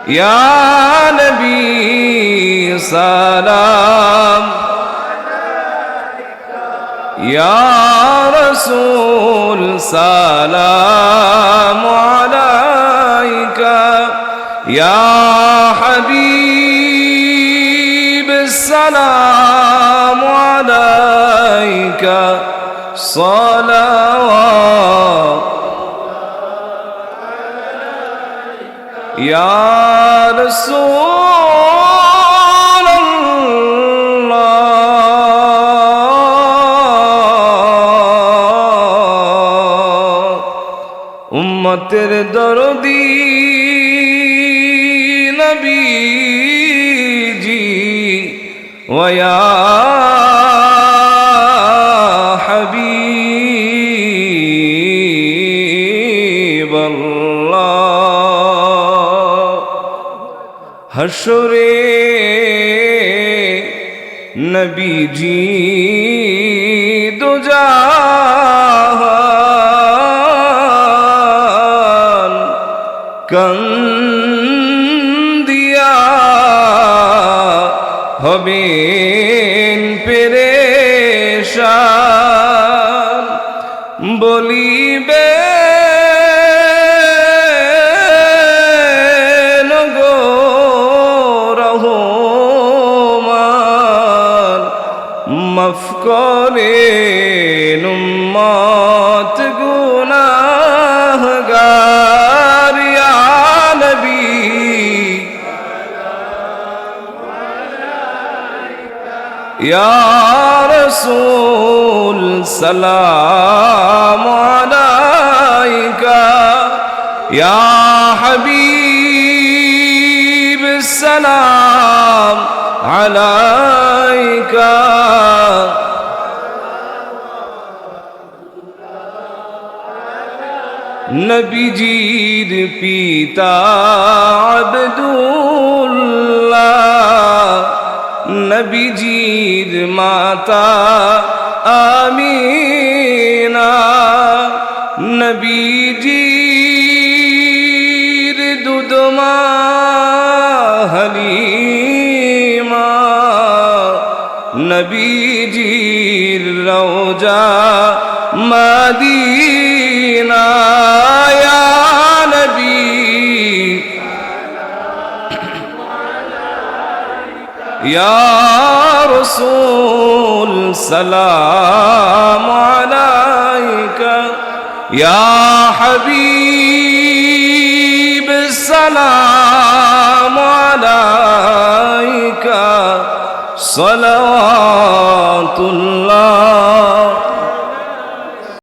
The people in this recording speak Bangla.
يا نبي سلام يا رسول سلام عليك يا حبيب السلام عليك صلوات يا رسول الله উম্মতের দরদি নবীজি ওয়া হাবিবাল্লাহ হাশরে নবীজি দুজাহান কান্দিয়া হবেন পেরেশান বলিবে মাফ করেন উম্মত গুনাহগার ইয়া নবী ইয়া রাসূল সালাম আলাইকা ইয়া হাবিব সালাম আলাইকা নবীজির পিতা আব্দুল্লাহ নবীজির মাতা আমিনা নবীজির দুধমা হালিমা নবীজির রওজা মদিনা ইয়া নবী ইয়া রাসূল সালাম আলাইকা ইয়া হাবিব সালাম আলাইকা সালাওয়াতুল্লাহ